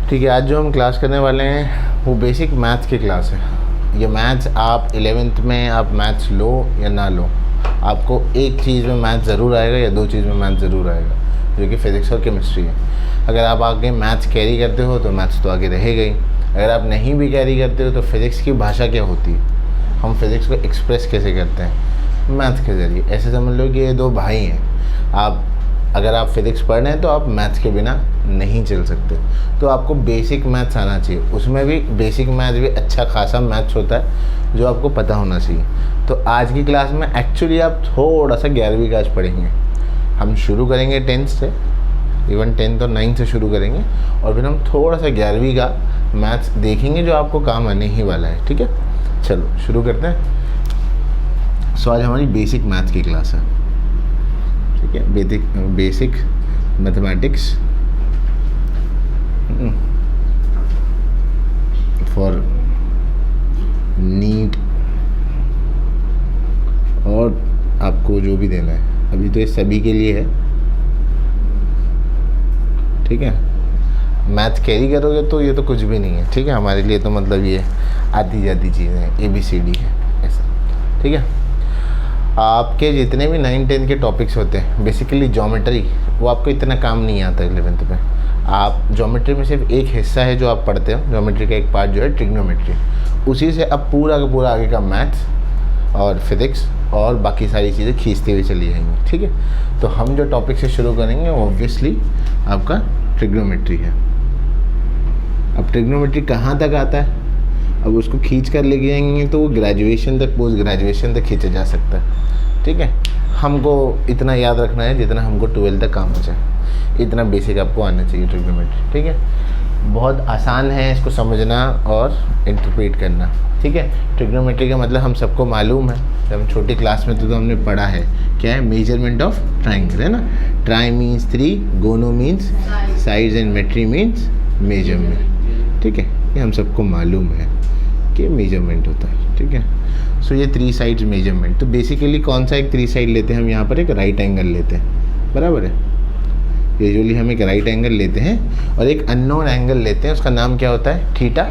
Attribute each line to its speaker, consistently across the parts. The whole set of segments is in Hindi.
Speaker 1: ठीक है, आज जो हम क्लास करने वाले हैं वो बेसिक मैथ्स की क्लास है। ये मैथ्स आप 11th में आप मैथ्स लो या ना लो, आपको एक चीज़ में मैथ्स ज़रूर आएगा या दो चीज़ में मैथ्स ज़रूर आएगा, जो कि फिज़िक्स और केमिस्ट्री है। अगर आप आगे मैथ्स कैरी करते हो तो मैथ्स तो आगे रहेगा ही। अगर आप नहीं भी कैरी करते हो तो फिज़िक्स की भाषा क्या होती है, हम फिज़िक्स को एक्सप्रेस कैसे करते हैं, मैथ्स के ज़रिए। ऐसे समझ लो कि ये दो भाई हैं। आप अगर आप फिज़िक्स पढ़ रहे हैं तो आप मैथ्स के बिना नहीं चल सकते। तो आपको बेसिक मैथ्स आना चाहिए, उसमें भी बेसिक मैथ्स भी अच्छा खासा मैथ्स होता है जो आपको पता होना चाहिए। तो आज की क्लास में एक्चुअली आप थोड़ा सा 11वीं का आज पढ़ेंगे। हम शुरू करेंगे 10th से, इवन 10th और 9th से शुरू करेंगे, और फिर हम थोड़ा सा 11वीं का मैथ्स देखेंगे जो आपको काम आने ही वाला है। ठीक है, चलो शुरू करते हैं। सो आज हमारी बेसिक मैथ्स की क्लास है। ठीक है, बेसिक मैथमेटिक्स फॉर नीट, और आपको जो भी देना है अभी तो ये सभी के लिए है। ठीक है, मैथ कैरी करोगे तो ये तो कुछ भी नहीं है। ठीक है, हमारे लिए तो मतलब ये आती जाती चीज़ें हैं, ABCD है ऐसा। ठीक है, आपके जितने भी 9-10 के टॉपिक्स होते हैं बेसिकली ज्योमेट्री, वो आपको इतना काम नहीं आता 11th में। आप ज्योमेट्री में सिर्फ एक हिस्सा है जो आप पढ़ते हो, ज्योमेट्री का एक पार्ट जो है ट्रिग्नोमेट्री, उसी से अब पूरा का पूरा आगे का मैथ्स और फिज़िक्स और बाकी सारी चीज़ें खींचते हुए चली जाएंगी। ठीक है, तो हम जो टॉपिक से शुरू करेंगे वो ऑब्वियसली आपका ट्रिग्नोमेट्री है। अब ट्रिग्नोमेट्री कहाँ तक आता है, अब उसको खींच कर लेके जाएंगे तो वो ग्रेजुएशन तक, पोस्ट ग्रेजुएशन तक खींचा जा सकता है। ठीक है, हमको इतना याद रखना है जितना हमको 12th तक काम हो जाए, इतना बेसिक आपको आना चाहिए ट्रिग्नोमेट्री। ठीक है, बहुत आसान है इसको समझना और इंटरप्रेट करना। ठीक है, ट्रिग्नोमेट्री का मतलब हम सबको मालूम है, जब हम छोटी क्लास में तो हमने पढ़ा है, क्या है, मेजरमेंट ऑफ ट्राइंगल, है ना। Try means 3, gono means sides and metry means measurement. ठीक है, ये हम सबको मालूम है कि मेजरमेंट होता है। ठीक है, सो ये 3 साइड्स मेजरमेंट। तो बेसिकली कौन सा एक 3 साइड लेते हैं हम यहाँ पर, एक राइट एंगल लेते हैं, बराबर है। यूजुअली हम एक राइट एंगल लेते हैं और एक अननोन एंगल लेते हैं, उसका नाम क्या होता है, थीटा।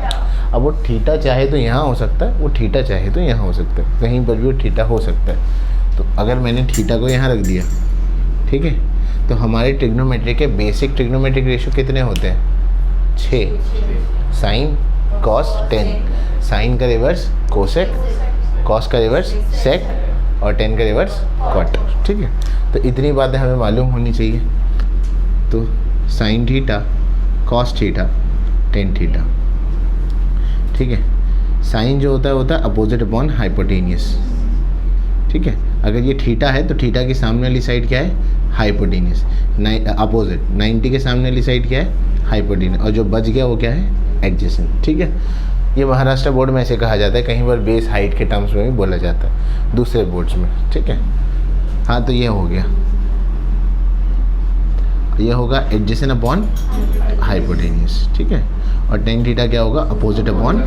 Speaker 1: अब वो थीटा चाहे तो यहाँ हो सकता है, वो थीटा चाहे तो यहाँ हो सकता है, कहीं पर भी वो थीटा हो सकता है। तो अगर मैंने थीटा को यहाँ रख दिया, ठीक है, तो हमारे ट्रिग्नोमेट्री के बेसिक ट्रिग्नोमेट्रिक रेशियो कितने होते हैं, 6। Sine, cos, tan. साइन का रिवर्स कोसेक, कॉस का रिवर्स सेक और टेन का रिवर्स क्वार्टर। ठीक है, तो इतनी बातें हमें मालूम होनी चाहिए। तो sine theta, cos theta, tan theta. ठीक है, साइन जो होता है अपोजिट अपॉन हाइपोटेनियस। ठीक है, अगर ये थीटा है तो थीटा की सामने वाली साइड क्या है, हाइपोटेनियस, अपोजिट। 90 के सामने वाली साइड क्या है, हाइपोटेनियस, और जो बच गया वो क्या है, एडजेसेंट। ठीक है, ये महाराष्ट्र बोर्ड में ऐसे कहा जाता है, कहीं पर बेस हाइट के टर्म्स में भी बोला जाता है दूसरे बोर्ड्स में। ठीक है, हाँ, तो ये हो गया, ये होगा एडजेसेंट अपॉन हाइपोटेनियस। ठीक है, और टेन थीटा क्या होगा, अपोजिट अपॉन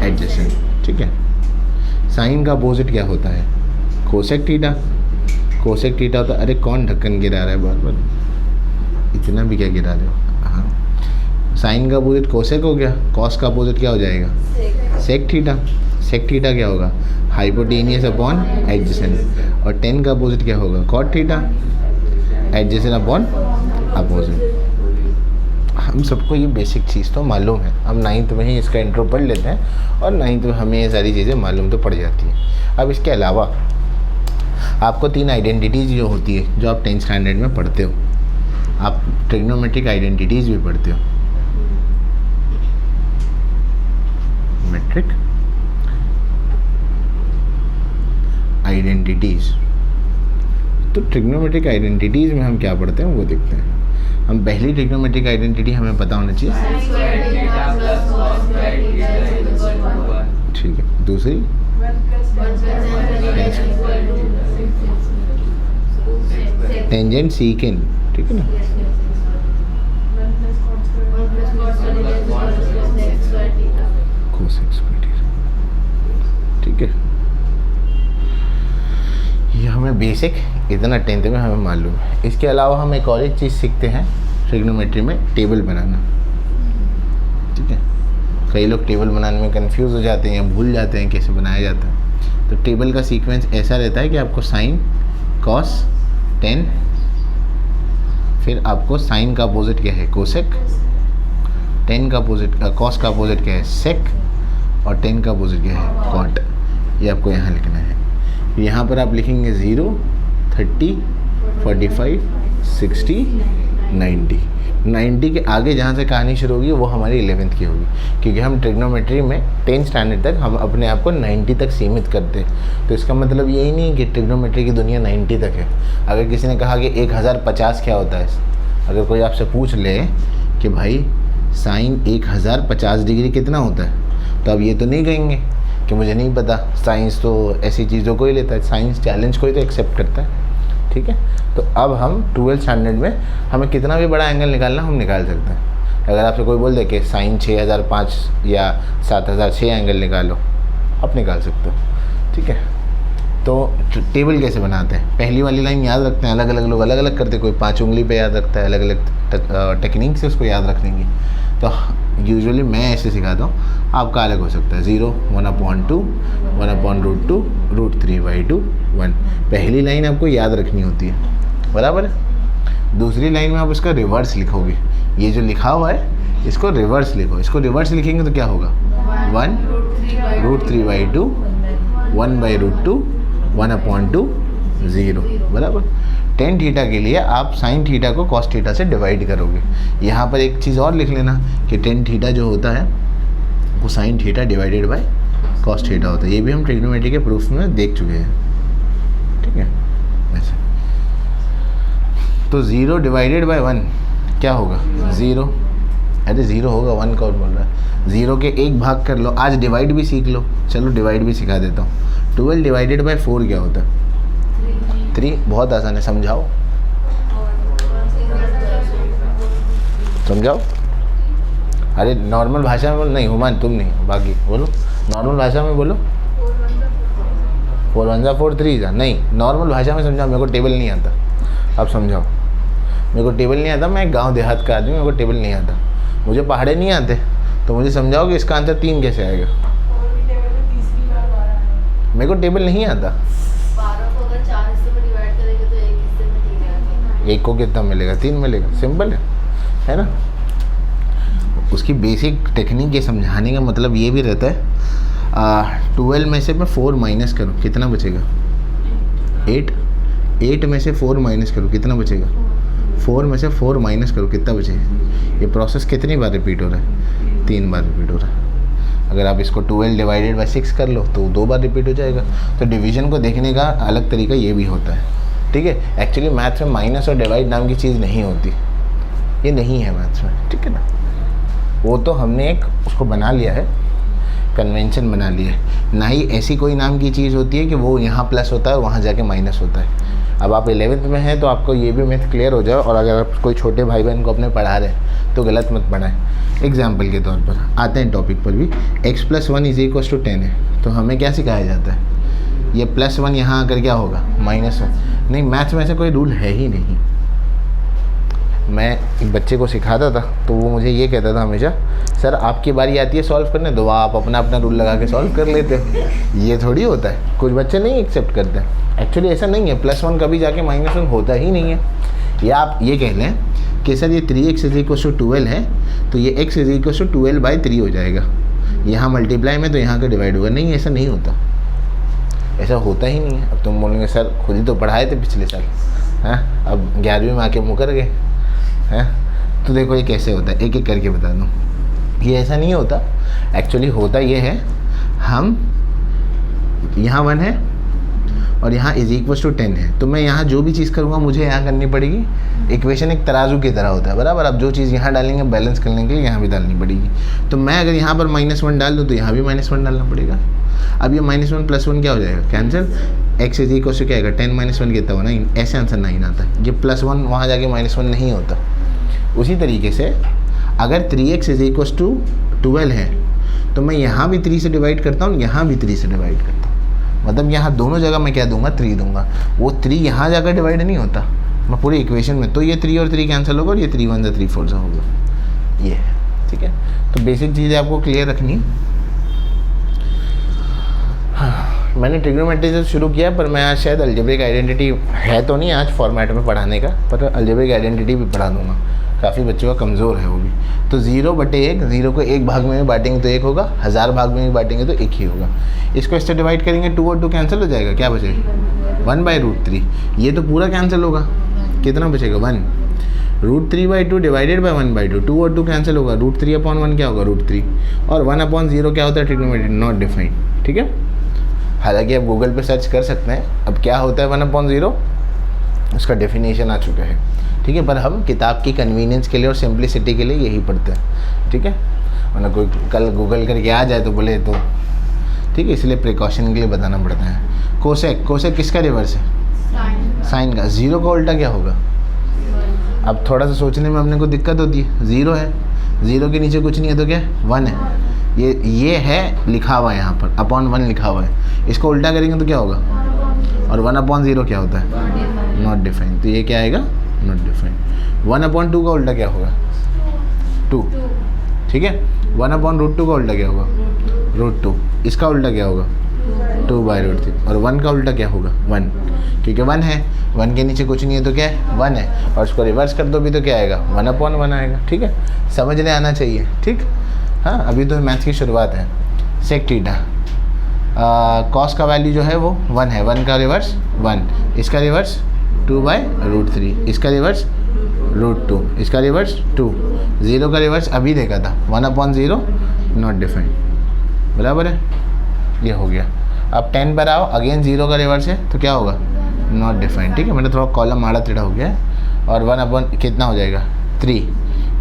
Speaker 1: एडजेसेंट। ठीक है, साइन का अपोजिट क्या होता है, कोसेक थीटा। कोसेक थीटा होता है, अरे कौन ढक्कन गिरा रहा है बार बार, इतना भी क्या गिरा रहे हो। हाँ, साइन का अपोजिट कोसेक हो गया, कॉस का अपोजिट क्या हो जाएगा, सेक थीटा। सेक थीटा क्या होगा, हाइपोटेनियस अपॉन एडजेसेंट, और टेन का अपोजिट क्या होगा, cot theta, adjacent upon opposite. हम सबको ये बेसिक चीज़ तो मालूम है, हम 9th में ही इसका इंट्रो पढ़ लेते हैं और 9th में हमें ये सारी चीज़ें मालूम तो पड़ जाती हैं। अब इसके अलावा आपको 3 आइडेंटिटीज़ जो होती है, जो आप 10th स्टैंडर्ड में पढ़ते हो, आप ट्रिग्नोमेट्रिक आइडेंटिटीज़ भी पढ़ते हो, मेट्रिक आइडेंटिटीज़। तो ट्रिग्नोमेट्रिक आइडेंटिटीज़ में हम क्या पढ़ते हैं वो देखते हैं। हम पहली ट्रिग्नोमेट्रिक आइडेंटिटी हमें पता होना चाहिए, ठीक है। दूसरी टेंजेंट सीकेंड, ठीक है ना। कोसेक स्क्वायर, ठीक है। ये हमें बेसिक इतना 10th में हमें मालूम है। इसके अलावा हम एक और एक चीज़ सीखते हैं ट्रिग्नोमेट्री में, टेबल बनाना। ठीक है। कई लोग टेबल बनाने में कंफ्यूज हो जाते हैं या भूल जाते हैं कैसे बनाया जाता है। तो टेबल का सीक्वेंस ऐसा रहता है कि आपको साइन कॉस टेन, फिर आपको साइन का अपोजिट क्या है कोसेक, टेन का अपोजिट कॉस का अपोजिट क्या है सेक, और टेन का अपोजिट क्या है कॉट। ये आपको यहाँ लिखना है। यहाँ पर आप लिखेंगे 0, 30, 45, 60, 90। 90 के आगे जहाँ से कहानी शुरू होगी वो हमारी 11th की होगी, क्योंकि हम ट्रिग्नोमेट्री में 10th स्टैंडर्ड तक हम अपने आप को 90 तक सीमित करते हैं। तो इसका मतलब यही नहीं है कि ट्रिग्नोमेट्री की दुनिया 90 तक है। अगर किसी ने कहा कि 1050 क्या होता है, अगर कोई आपसे पूछ ले कि भाई साइन 1050 डिग्री कितना होता है, तो अब ये तो नहीं कहेंगे कि मुझे नहीं पता। साइंस तो ऐसी चीज़ों को ही लेता है, साइंस चैलेंज को ही तो एक्सेप्ट करता है, ठीक है। तो अब हम 12th स्टैंडर्ड में हमें कितना भी बड़ा एंगल निकालना हम निकाल सकते हैं। अगर आपसे कोई बोल दे कि साइन 6005 या 7006 एंगल निकालो, आप निकाल सकते हो, ठीक है। तो टेबल कैसे बनाते हैं, पहली वाली लाइन याद रखते हैं, अलग अलग लोग अलग अलग करते हैं, कोई 5 उंगली पे याद रखता है, अलग अलग टेक्निक से उसको याद रखने की। तो यूजुअली मैं ऐसे सिखाता हूँ, आपका अलग हो सकता है। 0, 1/2, 1/√2, √3/2, 1। पहली लाइन आपको याद रखनी होती है, बराबर है। दूसरी लाइन में आप उसका रिवर्स लिखोगे। ये जो लिखा हुआ है इसको रिवर्स लिखो। इसको रिवर्स लिखेंगे तो क्या होगा 1 √3/2, 1/√2, 1/2, 0, बराबर। टेन थीटा के लिए आप साइन थीटा को कॉस थीटा से डिवाइड करोगे। यहाँ पर एक चीज़ और लिख लेना कि टेन थीटा जो होता है वो sine theta divided by cos theta होता है। ये भी हम ट्रिग्नोमेट्री के प्रूफ में देख चुके हैं, ठीक है। ऐसे तो 0 डिवाइडेड बाय 1 क्या होगा 0। अरे 0 होगा, 1 कौन बोल रहा है। 0 के एक भाग कर लो। आज डिवाइड भी सीख लो, चलो डिवाइड भी सिखा देता हूँ। 12 डिवाइडेड बाय 4 क्या होता है 3। बहुत आसान है, समझाओ समझाओ। अरे नॉर्मल भाषा में बोलो। नहीं हुमान तुम नहीं, बाकी बोलो नॉर्मल भाषा में बोलो। 4 1 जा 4 3 जा। नहीं, नॉर्मल भाषा में समझाओ। मेरे को टेबल नहीं आता, अब समझाओ। मेरे को टेबल नहीं आता, मैं गांव देहात का आदमी, मेरे को टेबल नहीं आता, मुझे पहाड़े नहीं आते, तो मुझे समझाओ कि इसका आंसर 3 कैसे आएगा। मेरे को टेबल नहीं आता।
Speaker 2: 12 को अगर 4 हिस्सों में डिवाइड करेंगे तो एक हिस्से में 3 आएगा।
Speaker 1: एक को कितना मिलेगा 3 मिलेगा, सिंपल है ना। उसकी बेसिक टेक्निक ये समझाने का मतलब ये भी रहता है 12 में से मैं 4 माइनस करूँ कितना बचेगा 8। 8 में से 4 माइनस करूँ कितना बचेगा 4 में से 4 माइनस करो कितना बचेगा। ये प्रोसेस कितनी बार रिपीट हो रहा है 3 बार रिपीट हो रहा है। अगर आप इसको 12 डिवाइडेड बाय 6 कर लो तो 2 बार रिपीट हो जाएगा। तो डिवीजन को देखने का अलग तरीका ये भी होता है, ठीक है। एक्चुअली मैथ्स में माइनस और डिवाइड नाम की चीज़ नहीं होती, ये नहीं है मैथ्स में, ठीक है ना। वो तो हमने एक उसको बना लिया है, कन्वेंशन बना लिया है। ना ही ऐसी कोई नाम की चीज़ होती है कि वो यहाँ प्लस होता है और वहाँ जाके माइनस होता है। अब आप 11th में हैं तो आपको ये भी मैथ क्लियर हो जाए। और अगर आप कोई छोटे भाई बहन को अपने पढ़ा रहे हैं तो गलत मत पढ़ाएं। एग्जाम्पल के तौर पर आते हैं टॉपिक पर भी। x + 1 = 10 है, तो हमें क्या सिखाया जाता है ये +1 यहाँ आकर क्या होगा -1। नहीं, मैथ्स में ऐसा कोई रूल है ही नहीं। मैं एक बच्चे को सिखाता था तो वो मुझे ये कहता था हमेशा, सर आपकी बारी आती है सॉल्व करने, तो आप अपना अपना रूल लगा के सॉल्व कर लेते हो। ये थोड़ी होता है, कुछ बच्चे नहीं एक्सेप्ट करते हैं। एक्चुअली ऐसा नहीं है, +1 कभी जाके -1 होता ही नहीं है। या आप ये कह लें कि सर ये 3x = 12 है, तो ये x = 12/3 हो जाएगा। यहाँ मल्टीप्लाई में तो यहाँ का डिवाइड होगा। नहीं, ऐसा नहीं होता, ऐसा होता ही नहीं है। अब तुम बोलेंगे सर खुद ही तो पढ़ाए थे पिछले साल, हैं अब 11वीं में आके मुकर गए हैं। तो देखो ये कैसे होता है, एक एक करके बता दूँ। ये ऐसा नहीं होता, एक्चुअली होता ये है, हम यहाँ 1 है और यहाँ = 10 है, तो मैं यहाँ जो भी चीज़ करूँगा मुझे यहाँ करनी पड़ेगी। इक्वेशन एक तराजू की तरह होता है, बराबर। अब जो चीज़ यहाँ डालेंगे बैलेंस करने के लिए यहाँ भी डालनी पड़ेगी। तो मैं अगर यहाँ पर -1 डाल दूँ तो यहाँ भी -1 डालना पड़ेगा। अब ये -1 + 1 क्या हो जाएगा कैंसिल। x = क्या आएगा 10 - 1 कितना होना, ऐसे आंसर नहीं आता। ये +1 वहाँ जाके -1 नहीं होता। उसी तरीके से अगर 3x = 12 है तो मैं यहाँ भी 3 से डिवाइड करता हूँ, यहाँ भी 3 से डिवाइड करता हूँ। मतलब यहाँ दोनों जगह मैं क्या दूंगा 3 दूंगा। वो 3 यहाँ जाकर डिवाइड नहीं होता, मैं पूरी इक्वेशन में। तो ये 3 और 3 कैंसिल होगा और ये 3 1 जा 3 4 जा होगा। ये ठीक है, तो बेसिक चीज़ें आपको क्लियर रखनी है। हाँ, मैंने ट्रिग्नोमेट्री से शुरू किया, पर मैं आज शायद अलजेब्रिक आइडेंटिटी है तो नहीं आज फॉर्मेट में पढ़ाने का, पर अलजेब्रिक आइडेंटिटी भी पढ़ा दूंगा। काफ़ी बच्चों का कमज़ोर है वो भी। तो 0/1, 0 को एक भाग में बांटेंगे तो 1 होगा, 1000 भाग में बांटेंगे तो 1 ही होगा। इसको इससे डिवाइड करेंगे, 2 और 2 कैंसिल हो जाएगा, क्या बचेगा 1/√3। ये तो पूरा कैंसिल होगा, कितना बचेगा 1। √3/2 डिवाइडेड बाई 1/2, 2 और 2 कैंसिल होगा, √3/1 क्या होगा √3, और 1/0 क्या होता है ट्रिग्नोमेट्री, नॉट डिफाइंड। ठीक है, हालांकि आप गूगल पे सर्च कर सकते हैं अब क्या होता है 1/0, उसका डेफिनेशन आ चुका है। ठीक है, पर हम किताब की कन्वीनियंस के लिए और सिंप्लिसिटी के लिए यही पढ़ते हैं। ठीक है, वरना कोई कल गूगल करके आ जाए तो बोले तो, ठीक है, इसलिए प्रिकॉशन के लिए बताना पड़ता है। कोसेक, कोसेक किसका रिवर्स है, साइन का। 0 का उल्टा क्या होगा, अब थोड़ा सा सोचने में अपने को दिक्कत होती है। 0 है, 0 के नीचे कुछ नहीं है तो क्या 1 है, ये है लिखा हुआ है यहाँ पर, /1 लिखा हुआ है। इसको उल्टा करेंगे तो क्या होगा, और 1/0 क्या होता है, नॉट डिफाइंड, तो ये क्या आएगा, नॉट डिफाइंड। 1/2 का उल्टा क्या होगा, 2। ठीक है, 1/√2 का उल्टा क्या होगा, √2। इसका उल्टा क्या होगा, 2/√3। और 1 का उल्टा क्या होगा, 1, क्योंकि 1 है, 1 के नीचे कुछ नहीं है तो क्या है 1 है, और उसको रिवर्स कर दो भी तो क्या आएगा 1/1 आएगा। ठीक है, समझने आना चाहिए। ठीक, हाँ, अभी तो मैथ्स की शुरुआत है। सेक थीटा, कॉस का वैल्यू जो है वो 1 है, 1 का रिवर्स 1, इसका रिवर्स 2/√3, इसका रिवर्स √2, इसका रिवर्स 2, 0 का रिवर्स अभी देखा था 1/0, नॉट डिफाइंड, बराबर है, ये हो गया। अब 10 पर आओ, अगेन 0 का रिवर्स है तो क्या होगा, नॉट डिफाइंड। ठीक है, मैंने थोड़ा कॉलम आड़ा टेढ़ा हो गया है। और 1 कितना हो जाएगा 3,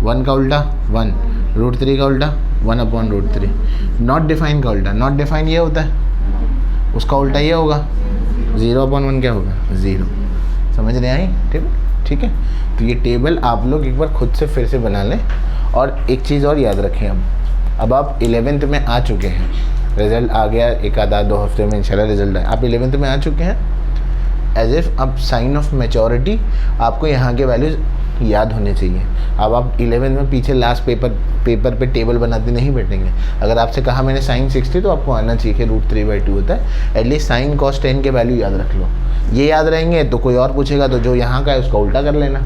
Speaker 1: 1 का उल्टा 1, √3 का उल्टा 1/√3। नॉट डिफाइन का उल्टा, नॉट डिफाइन ये होता है, उसका उल्टा ये होगा 0/1 क्या होगा 0। समझ रहे आई, ठीक है। तो ये टेबल आप लोग एक बार खुद से फिर से बना लें। और एक चीज़ और याद रखें, अब आप 11th में आ चुके हैं, रिज़ल्ट आ गया, एक आधा 2 हफ्ते में इंशाल्लाह रिज़ल्ट आए, आप 11th में आ चुके हैं। एज इफ़ अब साइन ऑफ मैच्योरिटी आपको यहाँ के वैल्यूज़ याद होने चाहिए। अब आप 11th में पीछे लास्ट पेपर पे टेबल बनाते नहीं बैठेंगे। अगर आपसे कहा मैंने साइन 60 तो आपको आना चाहिए कि √3/2 होता है। एटलीस्ट साइन कॉस 10 के वैल्यू याद रख लो, ये याद रहेंगे तो कोई और पूछेगा तो जो यहाँ का है उसका उल्टा कर लेना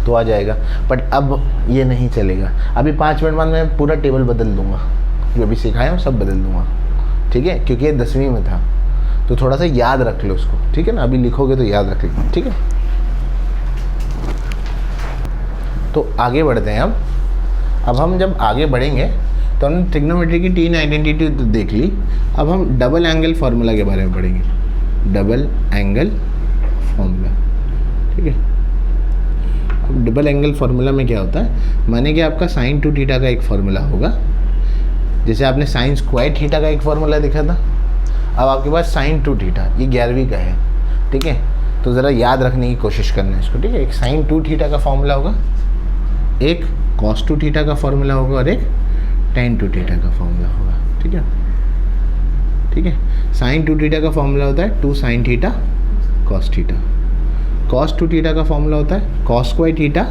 Speaker 1: तो आ जाएगा। बट अब ये नहीं चलेगा, अभी 5 मिनट बाद मैं पूरा टेबल बदल दूँगा, जो भी सिखाया हूँ सब बदल दूँगा। ठीक है, क्योंकि ये 10वीं में था तो थोड़ा सा याद रख लो उसको। ठीक है ना, अभी लिखोगे तो याद रख लो। ठीक है, तो आगे बढ़ते हैं। अब हम जब आगे बढ़ेंगे तो हमने ट्रिग्नोमेट्री की 3 आइडेंटिटी तो देख ली। अब हम डबल एंगल फार्मूला के बारे में पढ़ेंगे। डबल एंगल फार्मूला, ठीक है। अब डबल एंगल फार्मूला में क्या होता है, माने कि आपका साइन 2 थीटा का एक फार्मूला होगा, जैसे आपने साइन स्क्वायर थीटा का एक फार्मूला देखा था। अब आपके पास साइन 2 थीटा, ये 11वीं का है। ठीक है, तो ज़रा याद रखने की कोशिश करना है इसको। ठीक है, एक साइन 2 थीटा का फार्मूला होगा, एक cos 2 थीटा का फार्मूला होगा और एक tan 2 थीटा का फार्मूला होगा। ठीक है, ठीक है। साइन 2 थीटा का फार्मूला होता है 2 sin theta cos theta. cos 2 theta का फार्मूला होता है cos square theta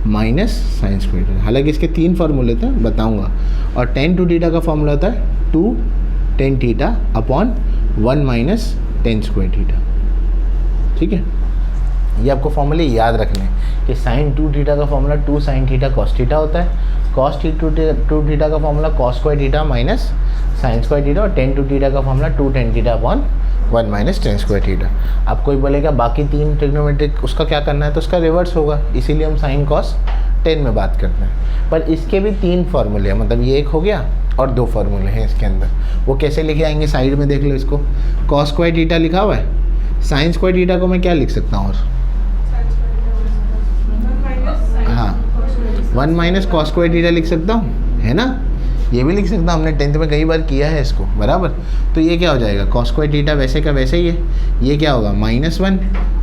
Speaker 1: minus sine square theta. हालांकि इसके 3 फार्मूले थे, बताऊंगा। और tan 2 थीटा का फार्मूला होता है 2 tan theta upon 1 minus tan square theta. ठीक है, ये आपको फॉर्मूले याद रखने हैं कि साइन 2 थीटा का formula 2 sin theta cos theta होता है, cos 2 थीटा का formula cos square theta minus sine square theta, और tan 2 थीटा का formula 2 tan theta upon 1 minus tan square theta. अब कोई बोलेगा बाकी 3 ट्रिग्नोमेट्रिक उसका क्या करना है, तो उसका रिवर्स होगा, इसीलिए हम साइन cos 10 में बात करते हैं। पर इसके भी 3 फार्मूले हैं, मतलब ये एक हो गया और 2 फार्मूले हैं इसके अंदर। वो कैसे लिखे आएंगे, साइड में देख लो इसको। cos स्क्वायर थीटा लिखा हुआ है, साइन स्क्वायर थीटा को मैं क्या लिख सकता हूँ, और हाँ 1 माइनस cos स्क्वायर थीटा लिख सकता हूँ, है ना। ये भी लिख सकता हूँ, हमने 10th में कई बार किया है इसको, बराबर। तो ये क्या हो जाएगा, cos स्क्वायर थीटा वैसे का वैसे ही है, ये क्या होगा -1,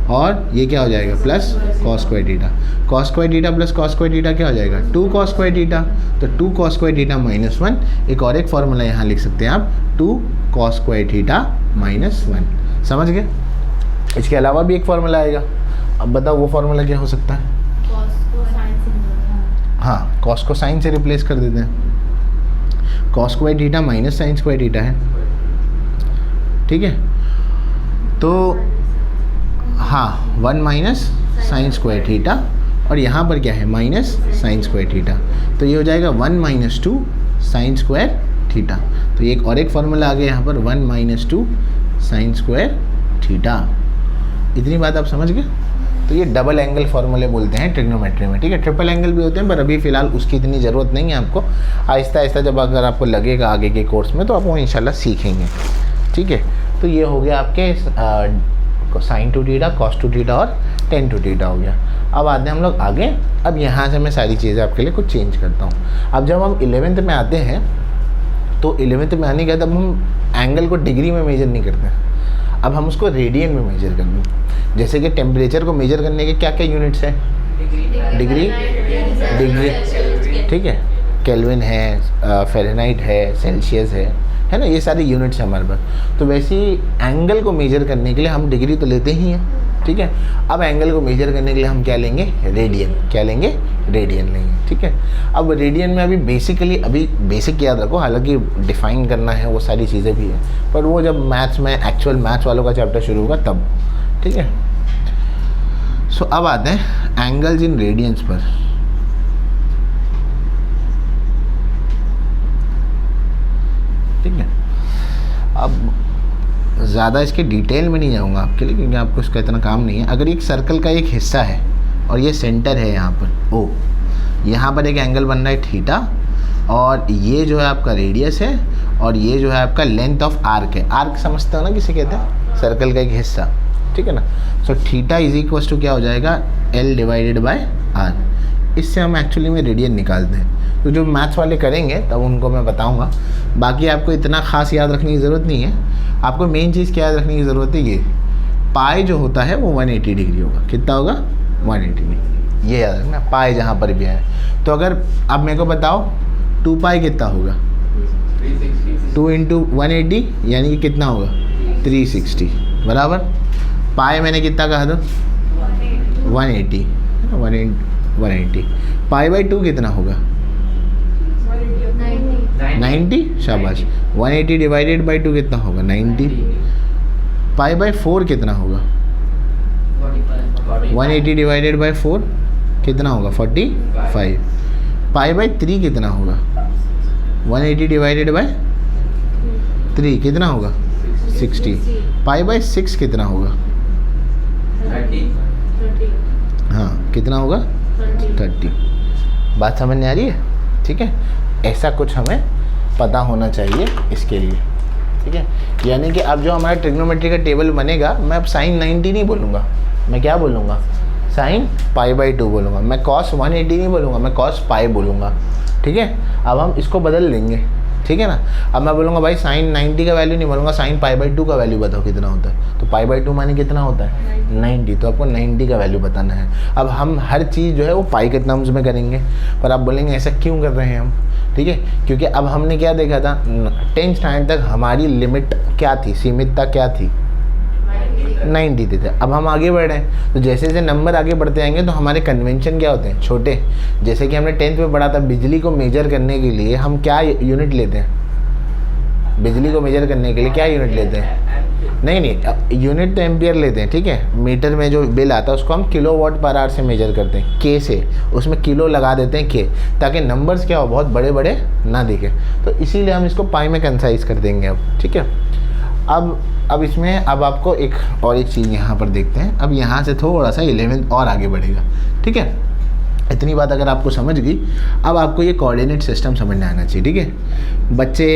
Speaker 1: और ये क्या हो जाएगा plus cos square theta. cos square theta plus cos square theta क्या हो जाएगा 2 cos स्क्वायर थीटा। तो 2 cos स्क्वायर थीटा -1। एक और एक फार्मूला यहाँ लिख सकते हैं आप, 2 cos स्क्वायर थीटा -1। समझ गए। इसके अलावा भी एक फार्मूला आएगा, अब बताओ वो फार्मूला क्या हो सकता है।
Speaker 2: cos को sin से,
Speaker 1: हाँ, कॉस को साइन से रिप्लेस कर देते हैं। Cos square theta minus sine square theta है, ठीक है। तो हाँ 1 माइनस साइन स्क्वायर थीटा, और यहाँ पर क्या है माइनस साइन स्क्वायर थीटा, तो ये हो जाएगा 1 माइनस 2 साइन स्क्वायर थीटा। तो एक और एक फॉर्मूला आ गया यहाँ पर 1 माइनस 2 साइन स्क्वायर थीटा। इतनी बात आप समझ गए। तो ये डबल एंगल फार्मूले बोलते हैं ट्रिग्नोमेट्री में, ठीक है। ट्रिपल एंगल भी होते हैं पर अभी फ़िलहाल उसकी इतनी ज़रूरत नहीं है आपको। आहिस्ता आहिस्ता जब अगर आपको लगेगा आगे के कोर्स में तो आप वो इंशाल्लाह सीखेंगे, ठीक है। तो ये हो गया आपके sign to theta, cos two theta और टेन टू थीटा हो गया। अब आते हैं हम लोग आगे। अब यहाँ से मैं सारी चीज़ें आपके लिए कुछ चेंज करता हूँ। अब जब हम 11th में आते हैं तो 11th में आने के बाद अब हम एंगल को डिग्री में मेजर नहीं करते हैं, अब हम उसको रेडियन में मेजर करते हैं। जैसे कि टेम्परेचर को मेजर करने के क्या क्या यूनिट्स हैं, डिग्री, ठीक है, केल्विन है, फ़ारेनहाइट है, सेल्सियस है ना, ये सारे यूनिट्स हैं हमारे पास। तो वैसे ही एंगल को मेजर करने के लिए हम डिग्री तो लेते ही हैं, ठीक है। अब एंगल को मेजर करने के लिए हम क्या लेंगे, रेडियन, क्या लेंगे, रेडियन लेंगे, ठीक है। अब रेडियन में अभी बेसिकली अभी बेसिक याद रखो, हालांकि डिफाइन करना है वो सारी चीज़ें भी है, पर वो जब मैथ्स में एक्चुअल मैथ्स वालों का चैप्टर शुरू होगा तब, ठीक है। सो अब आते हैं एंगल्स इन रेडियंस पर। ठीक है, अब ज़्यादा इसके डिटेल में नहीं जाऊंगा आपके लिए क्योंकि आपको इसका इतना काम नहीं है। अगर एक सर्कल का एक हिस्सा है और ये सेंटर है यहाँ पर ओ, यहाँ पर एक एंगल बन रहा है थीटा, और ये जो है आपका रेडियस है, और ये जो है आपका लेंथ ऑफ आर्क है। आर्क समझते हो ना किसे कहते हैं, सर्कल का एक हिस्सा, ठीक है ना। So theta is equal to क्या हो जाएगा, L डिवाइडेड बाय आर। इससे हम एक्चुअली में रेडियन निकालते हैं। तो जो मैथ्स वाले करेंगे तब उनको मैं बताऊंगा, बाकी आपको इतना खास याद रखने की ज़रूरत नहीं है। आपको मेन चीज़ क्या याद रखने की ज़रूरत है, ये पाई जो होता है वो 180 डिग्री होगा। कितना होगा, 180 डिग्री, ये याद रखना, पाई जहाँ पर भी है। तो अगर अब मेरे को बताओ 2 पाई कितना होगा, 2 इंटू 180 यानी कि कितना होगा 360 बराबर। पाई मैंने कितना कहा था 180, 180। पाई बाई 2 कितना होगा 90, शाबाश। 180 डिवाइडेड बाई 2 कितना होगा 90। पाई बाई 4 कितना होगा 180 डिवाइडेड बाई 4 कितना होगा 45। पाई बाई 3 कितना होगा 180 डिवाइडेड बाई 3 कितना होगा 60। पाई बाई 6 कितना होगा
Speaker 2: 30।
Speaker 1: हाँ कितना होगा 30। बात समझ में आ रही है, ठीक है। ऐसा कुछ हमें पता होना चाहिए इसके लिए, ठीक है। यानी कि अब जो हमारा ट्रिग्नोमेट्री का टेबल बनेगा, मैं अब साइन 90 नहीं बोलूँगा, मैं क्या बोलूँगा, साइन पाई बाई 2 बोलूँगा। मैं कॉस 180 नहीं बोलूँगा, मैं कॉस पाई बोलूँगा, ठीक है। अब हम इसको बदल लेंगे, ठीक है ना। अब मैं बोलूँगा भाई साइन 90 का वैल्यू नहीं बोलूँगा, साइन पाई बाई 2 का वैल्यू बताओ कितना होता है। तो पाई बाई 2 माने कितना होता है 90, तो आपको 90 का वैल्यू बताना है। अब हम हर चीज़ जो है वो पाई के टर्म्स में करेंगे, पर आप बोलेंगे ऐसा क्यों कर रहे हैं हम, ठीक है। क्योंकि अब हमने क्या देखा था 10th स्टैंडर्ड तक हमारी लिमिट क्या थी, सीमितता क्या थी 90 थे। अब हम आगे बढ़ रहे हैं, तो जैसे जैसे नंबर आगे बढ़ते आएंगे तो हमारे कन्वेंशन क्या होते हैं छोटे। जैसे कि हमने 10th में पढ़ा था, बिजली को मेजर करने के लिए हम क्या यूनिट लेते हैं, बिजली को मेजर करने के लिए क्या यूनिट लेते हैं, नहीं यूनिट तो एम्पियर लेते हैं, ठीक है। मीटर में जो बिल आता है उसको हम किलोवाट पर आवर से मेजर करते हैं, के से, उसमें किलो लगा देते हैं के, ताकि नंबर्स क्या हो बहुत बड़े बड़े ना दिखे। तो इसीलिए हम इसको पाई में कंसाइज कर देंगे अब, ठीक है। अब इसमें अब आपको एक और एक चीज़ यहाँ पर देखते हैं। अब यहाँ से थोड़ा सा 11th और आगे बढ़ेगा, ठीक है। इतनी बात अगर आपको समझ गई, अब आपको ये कोऑर्डिनेट सिस्टम समझ आना चाहिए, ठीक है। बच्चे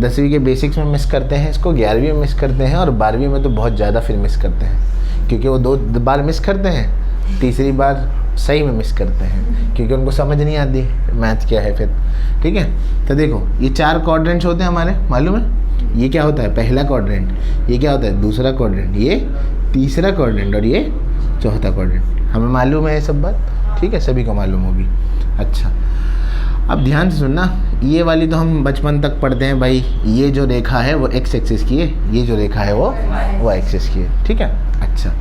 Speaker 1: 10वीं के बेसिक्स में मिस करते हैं इसको, 11वीं में मिस करते हैं, और 12वीं में तो बहुत ज़्यादा फिर मिस करते हैं, क्योंकि वो 2 बार मिस करते हैं, तीसरी बार सही में मिस करते हैं, क्योंकि उनको समझ नहीं आती मैथ क्या है फिर, ठीक है। तो देखो ये 4 क्वाड्रेंट्स होते हैं हमारे, मालूम है। ये क्या होता है पहला क्वाड्रेंट, ये क्या होता है दूसरा क्वाड्रेंट, ये तीसरा क्वाड्रेंट, और ये चौथा क्वाड्रेंट। हमें मालूम है ये सब बात, ठीक है, सभी को मालूम होगी। अच्छा अब ध्यान से सुनना, ये वाली तो हम बचपन तक पढ़ते हैं भाई, ये जो रेखा है वो एक्स एक्सिस की है, ये जो रेखा है वो एक्सिस की है, ठीक है। अच्छा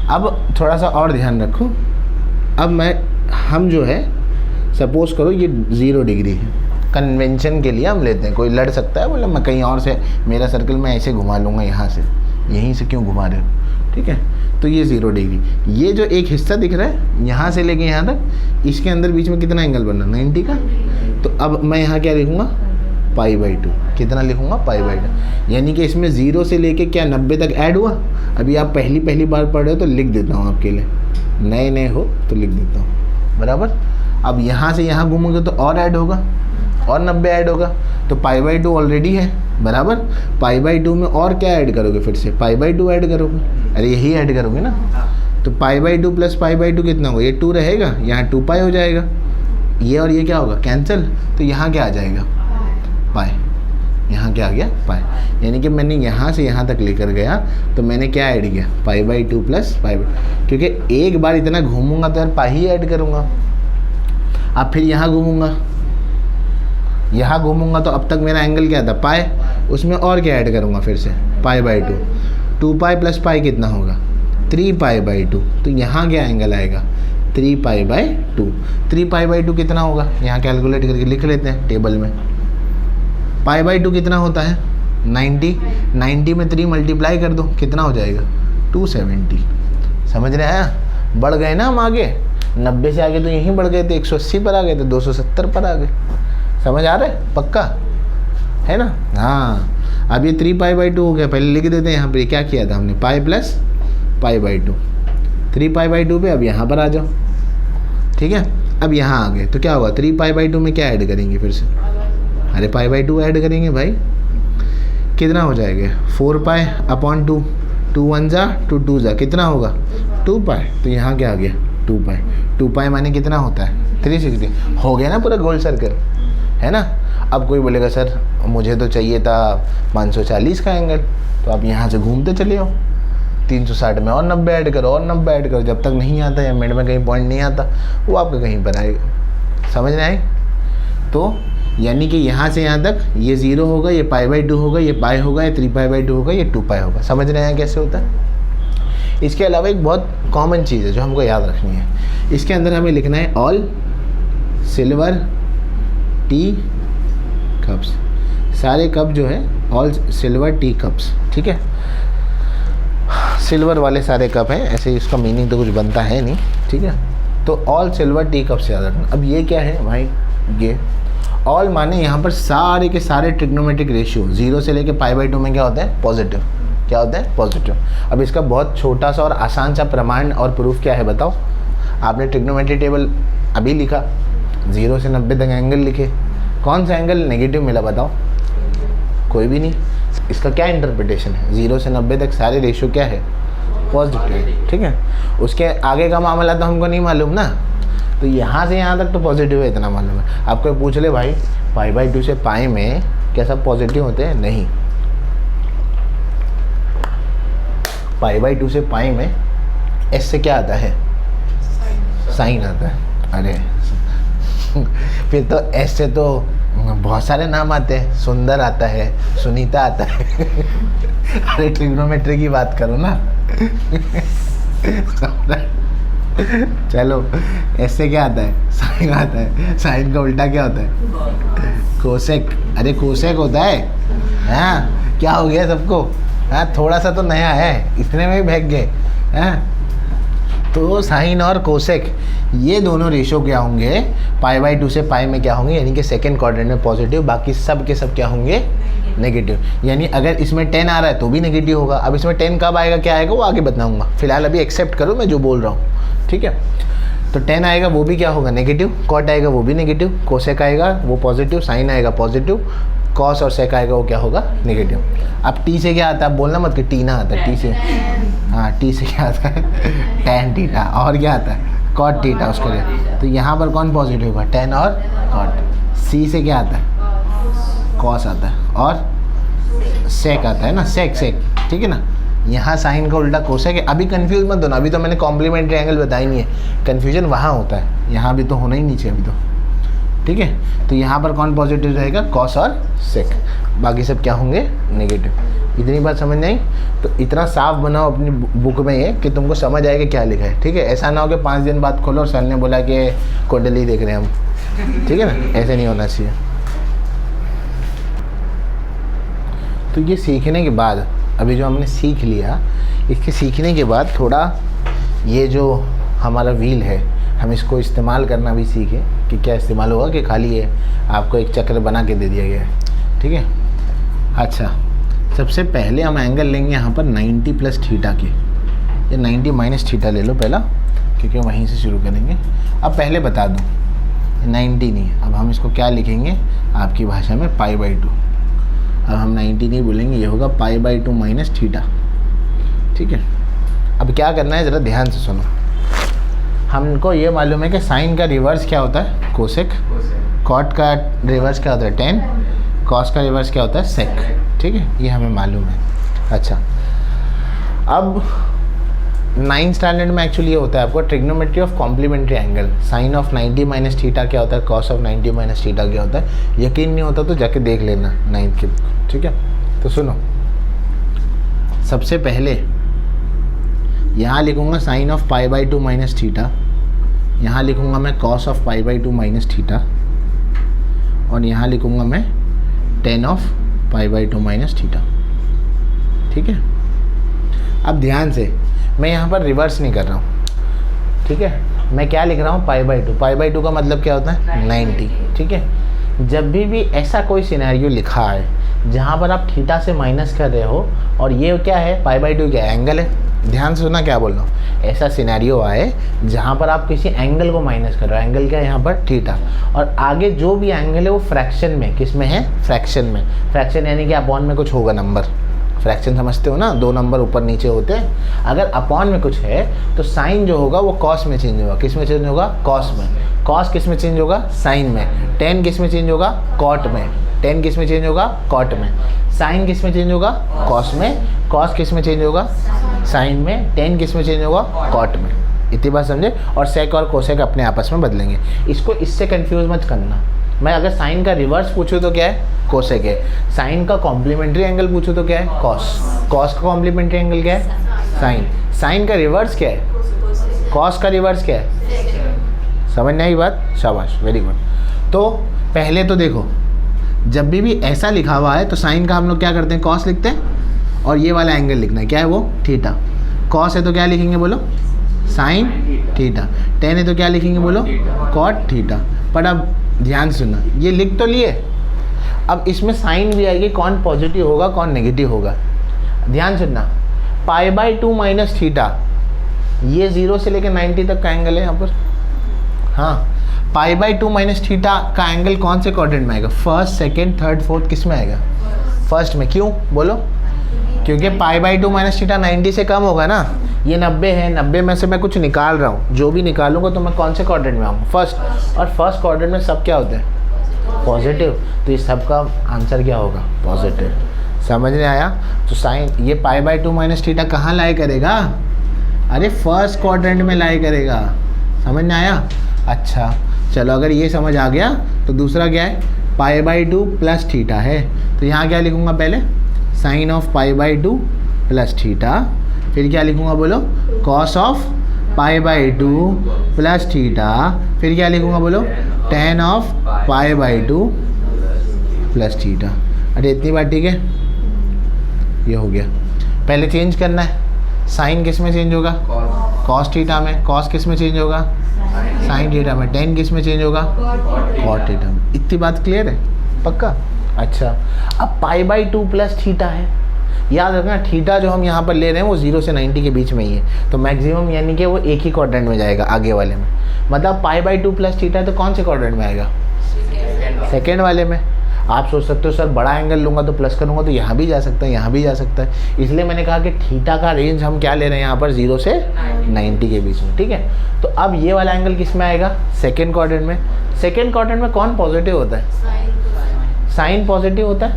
Speaker 1: अब थोड़ा सा और ध्यान रखो, अब हम जो है सपोज करो ये 0 डिग्री है, कन्वेंशन के लिए हम लेते हैं। कोई लड़ सकता है बोले मैं कहीं और से, मेरा सर्कल मैं ऐसे घुमा लूँगा, यहाँ से यहीं से क्यों घुमा रहे हो, ठीक है। तो ये 0 डिग्री, ये जो एक हिस्सा दिख रहा है यहाँ से लेके यहाँ तक, इसके अंदर बीच में कितना एंगल बन रहा है, 90 का। तो अब मैं यहाँ क्या लिखूँगा, π/2। कितना लिखूँगा, π/2। यानी कि इसमें 0 से लेके क्या 90 तक ऐड हुआ। अभी आप पहली बार पढ़ रहे हो तो लिख देता हूँ आपके लिए, नए हो तो लिख देता हूँ, बराबर। अब यहाँ से यहाँ घूमोगे तो और ऐड होगा, और 90 ऐड होगा, तो π/2 ऑलरेडी है, बराबर। π/2 में और क्या ऐड करोगे, फिर से π/2 ऐड करोगे, अरे यही ऐड करोगे ना। तो π/2 प्लस π/2 कितना होगा, ये 2 रहेगा, यहाँ 2π हो जाएगा, ये और ये क्या होगा, कैंसिल। तो यहाँ क्या आ जाएगा, पाई, यहाँ क्या आ गया, पाई। यानी कि मैंने यहाँ से यहाँ तक लेकर गया तो मैंने क्या ऐड किया, π/2 प्लस π/2, क्योंकि एक बार इतना घूमूंगा तो यार पाई ही ऐड करूँगा। अब फिर यहाँ घूमूंगा, यहाँ घूमूंगा तो अब तक मेरा एंगल क्या था, पाई, उसमें और क्या ऐड करूँगा फिर से, π/2, 2π प्लस पाई कितना होगा, 3π/2। तो यहाँ क्या एंगल आएगा, 3π/2। 3π/2 कितना होगा, यहाँ कैलकुलेट करके लिख लेते हैं टेबल में। π/2 कितना होता है, 90। 90 में 3 मल्टीप्लाई कर दो, कितना हो जाएगा, 270। समझ रहे हैं, बढ़ गए ना हम आगे, 90 से आगे तो यहीं बढ़ गए थे, 180 पर आ गए थे, 270 पर आ गए। समझ आ रहा है, पक्का है ना। हाँ, अब ये 3π/2 हो गया। पहले लिख देते हैं यहाँ पे क्या किया था हमने, पाई प्लस π/2, 3π/2 पे। अब यहाँ पर आ जाओ, ठीक है। अब यहाँ आ गए तो क्या होगा, 3π/2 में क्या ऐड करेंगे फिर से, अरे π/2 ऐड करेंगे भाई, कितना हो जाएगा, 4π/2, 2 1 जा 2 2 जा, कितना होगा, 2π। तो यहाँ क्या आ गया, 2π। 2π माने कितना होता है, 360। हो गया ना पूरा गोल सर्कल, है ना। अब कोई बोलेगा सर मुझे तो चाहिए था 540 का एंगल, तो आप यहाँ से घूमते चले हो, 360 में और 90 ऐड करो, और 90 ऐड करो, जब तक नहीं आता या मिड में कहीं पॉइंट नहीं आता वो आपका कहीं पर आएगा। समझ में आए। तो यानी कि यहाँ से यहाँ तक ये 0 होगा, ये π/2 होगा, ये पाई होगा, ये 3π/2 होगा, ये 2π होगा। समझ रहे हैं कैसे होता है। इसके अलावा एक बहुत कॉमन चीज़ है जो हमको याद रखनी है, इसके अंदर हमें लिखना है ऑल सिल्वर टी कप्स। सारे कप जो है ऑल सिल्वर टी कप्स, ठीक है। सिल्वर वाले सारे कप हैं, ऐसे इसका मीनिंग तो कुछ बनता है नहीं, ठीक है। तो ऑल सिल्वर टी कप्स याद रखना। अब ये क्या है भाई, ये ऑल माने यहाँ पर सारे के सारे ट्रिग्नोमेट्रिक रेशियो 0 से लेके π/2 में क्या होता है, पॉजिटिव। क्या होता है, पॉजिटिव। अब इसका बहुत छोटा सा और आसान सा प्रमाण और प्रूफ क्या है बताओ। आपने ट्रिग्नोमेट्री टेबल अभी लिखा, 0 से 90 तक एंगल लिखे, कौन सा एंगल नेगेटिव मिला बताओ, कोई भी नहीं। इसका क्या इंटरप्रिटेशन है, 0 से 90 तक सारे रेशियो क्या है, पॉजिटिव, ठीक है। उसके आगे का मामला तो हमको नहीं मालूम ना, तो यहाँ से यहाँ तक तो पॉजिटिव है, इतना मालूम है। आपको पूछ ले भाई π/2 से पाई में क्या सब पॉजिटिव होते हैं, नहीं। π/2 से पाई में एस से क्या आता है, साइन आता है। अरे फिर तो एस से तो बहुत सारे नाम आते हैं, सुंदर आता है, सुनीता आता है। अरे ट्रिग्नोमेट्री की बात करो ना। चलो एस से क्या आता है, साइन आता है। साइन का उल्टा क्या होता है, कोसेक। अरे कोसेक होता है। हाँ, क्या हो गया सबको, हाँ थोड़ा सा तो नया है, इतने में भी भाग गए। हाँ, तो साइन और कोसेक ये दोनों रेशो क्या होंगे, π/2 से पाई में क्या होंगे, यानी कि सेकंड क्वाड्रेंट में पॉजिटिव, बाकी सब के सब क्या होंगे, नेगेटिव। यानी अगर इसमें 10 आ रहा है तो भी नेगेटिव होगा। अब इसमें 10 कब आएगा, क्या आएगा, वो आगे बताऊंगा। फिलहाल अभी एक्सेप्ट करो मैं जो बोल रहा हूँ, ठीक है। तो 10 आएगा वो भी क्या होगा, नेगेटिव। कॉट आएगा वो भी नेगेटिव, कोसेक आएगा वो पॉजिटिव, साइन आएगा पॉजिटिव, कॉस और सेक आएगा वो क्या होगा, नेगेटिव। अब टी से क्या आता है, बोलना मत कि टी ना आता है, टी से, हाँ टी से क्या आता है, tan थीटा। और क्या आता है, कॉट थीटा उसके लिए। तो यहाँ पर कौन पॉजिटिव होगा, tan और कॉट। सी से क्या आता है, कॉस आता है, और सेक आता है ना, सेक सेक, ठीक है ना। यहाँ साइन का उल्टा कोसेक है। अभी कंफ्यूज मत होना, अभी तो मैंने कॉम्प्लीमेंट्री एंगल बताई नहीं है, कन्फ्यूजन वहाँ होता है, यहाँ भी तो होना ही नहीं चाहिए अभी तो, ठीक है। तो यहाँ पर कौन पॉजिटिव रहेगा, कॉस और सेक, बाकी सब क्या होंगे, नेगेटिव। इतनी बात समझ नहीं, तो इतना साफ बनाओ अपनी बुक में ये कि तुमको समझ आएगा क्या लिखा है, ठीक है। ऐसा ना हो कि 5 दिन बाद खोलो और सर ने बोला कि कुंडली देख रहे हैं हम, ठीक है ना, ऐसे नहीं होना चाहिए। तो ये सीखने के बाद, अभी जो हमने सीख लिया, इसके सीखने के बाद थोड़ा ये जो हमारा व्हील है हम इसको इस्तेमाल करना भी सीखें कि क्या इस्तेमाल होगा, कि खाली ये आपको एक चक्र बना के दे दिया गया है। ठीक है, अच्छा सबसे पहले हम एंगल लेंगे यहाँ पर 90 प्लस थीटा के, ये 90 माइनस थीटा ले लो पहला, क्योंकि वहीं से शुरू करेंगे। अब पहले बता दूँ 90 नहीं, अब हम इसको क्या लिखेंगे आपकी भाषा में π/2। अब हम 90 नहीं बोलेंगे, ये होगा π/2 माइनस थीटा। ठीक है, अब क्या करना है ज़रा ध्यान से सुनो। हमको ये मालूम है कि साइन का रिवर्स क्या होता है, कोसेक। कॉट का रिवर्स क्या होता है, टेन। कॉस का रिवर्स क्या होता है, सेक। ठीक है, ये हमें मालूम है। अच्छा, अब 9th स्टैंडर्ड में एक्चुअली ये होता है आपको trigonometry of complementary angle. Sine of 90 minus theta क्या होता है, कॉस ऑफ 90 माइनस थीटा क्या होता है। यकीन नहीं होता तो जाके देख लेना 9th की बुक। ठीक है, तो सुनो, सबसे पहले यहाँ लिखूँगा साइन ऑफ π/2 माइनस थीटा, यहाँ लिखूँगा मैं कॉस ऑफ π/2 माइनस थीटा, और यहाँ लिखूँगा मैं टेन ऑफ π/2 माइनस थीटा। ठीक है, अब ध्यान से, मैं यहाँ पर रिवर्स नहीं कर रहा हूँ। ठीक है, मैं क्या लिख रहा हूँ, π/2। π/2 का मतलब क्या होता है, 90। ठीक है, जब भी ऐसा कोई सिनेरियो लिखा है जहाँ पर आप थीटा से माइनस कर रहे हो, और ये क्या है, π/2 क्या है, एंगल है। ध्यान से सुना क्या बोल रहा हूँ, ऐसा सिनेरियो आए जहाँ पर आप किसी एंगल को माइनस कर रहे हो, एंगल क्या है यहाँ पर, थीटा, और आगे जो भी एंगल है वो फ्रैक्शन में, किस में है, फ्रैक्शन में। फ्रैक्शन यानी कि अपॉन में कुछ होगा नंबर, फ्रैक्शन समझते हो ना, दो नंबर ऊपर नीचे होते हैं। अगर अपॉन में कुछ है तो साइन जो होगा वो कॉस में चेंज होगा। किस में चेंज होगा, कॉस में। कॉस किस में चेंज होगा, साइन में। टेन किस में चेंज होगा, कॉट में। टेन किस में चेंज होगा, कॉट में। साइन किस में चेंज होगा, कॉस में। कॉस किस में चेंज होगा, साइन में। टेन किस में चेंज होगा, कॉट में। इतनी बात समझे। और सेक और कोसेक अपने आपस में बदलेंगे, इसको इससे कंफ्यूज मत करना। मैं अगर साइन का रिवर्स पूछूँ तो क्या है, कोसेक है। साइन का कॉम्प्लीमेंट्री एंगल पूछूँ तो क्या है, कॉस। कॉस का कॉम्प्लीमेंट्री एंगल क्या है, साइन। साइन का रिवर्स क्या है, कॉस का रिवर्स क्या है। समझ नहीं आई बात, शाबाश, वेरी गुड। तो पहले तो देखो, जब भी ऐसा लिखा हुआ है तो साइन का हम लोग क्या करते हैं, कॉस लिखते हैं, और ये वाला एंगल लिखना है, क्या है वो, थीटा। कॉस है तो क्या लिखेंगे बोलो, साइन थीटा। टेन है तो क्या लिखेंगे बोलो, कॉट थीटा। पर अब ध्यान सुनना, ये लिख तो लिए, अब इसमें साइन भी आएगी, कौन पॉजिटिव होगा कौन नेगेटिव होगा। ध्यान सुनना, π/2 माइनस थीटा, ये 0 से लेकर 90 तक का एंगल है यहाँ पर। हाँ, π/2 माइनस थीटा का एंगल कौन से क्वाड्रेंट में आएगा, फर्स्ट, सेकेंड, थर्ड, फोर्थ, किस में आएगा, फर्स्ट में। क्यों बोलो, क्योंकि π/2 माइनस थीटा 90 से कम होगा ना। ये 90 है, 90 में से मैं कुछ निकाल रहा हूँ, जो भी निकालूंगा तो मैं कौन से क्वाड्रेंट में आऊँगा, फर्स्ट। और फर्स्ट क्वाड्रेंट में सब क्या होते हैं, पॉजिटिव, तो इस सब का आंसर क्या होगा, पॉजिटिव। समझ में आया। तो साइन ये π/2 माइनस थीटा कहाँ लाई करेगा, अरे फर्स्ट क्वाड्रेंट में लाई करेगा। समझ में आया। अच्छा चलो, अगर ये समझ आ गया तो दूसरा क्या है, π/2 प्लस थीटा है, तो यहाँ क्या लिखूँगा, पहले साइन ऑफ π/2 प्लस थीटा, फिर क्या लिखूँगा बोलो, कॉस ऑफ π/2 प्लस थीटा, फिर क्या लिखूँगा बोलो, टेन ऑफ π/2 प्लस थीटा। अरे इतनी बात ठीक है, ये हो गया। पहले चेंज करना है, साइन किस में चेंज होगा, कॉस थीटा में। कॉस किस में चेंज होगा, साइन थीटा में। टेन किस में चेंज होगा, कॉट थीटा में। इतनी बात क्लियर है, पक्का। अच्छा, अब π/2 प्लस थीटा है, याद रखना थीटा जो हम यहाँ पर ले रहे हैं वो 0 से 90 के बीच में ही है, तो मैक्सिमम यानी कि वो एक ही क्वाड्रेंट में जाएगा आगे वाले में। मतलब π/2 प्लस थीटा है तो कौन से क्वाड्रेंट में आएगा, सेकेंड वाले में। आप सोच सकते हो सर बड़ा एंगल लूँगा तो प्लस करूँगा तो यहाँ भी जा सकता है, यहाँ भी जा सकता है, इसलिए मैंने कहा कि थीटा का रेंज हम क्या ले रहे हैं यहाँ पर, 0 से 90 के बीच में। ठीक है, तो अब ये वाला एंगल किस में आएगा, सेकेंड क्वाड्रेंट में। सेकेंड क्वाड्रेंट में कौन पॉजिटिव होता है, साइन पॉजिटिव होता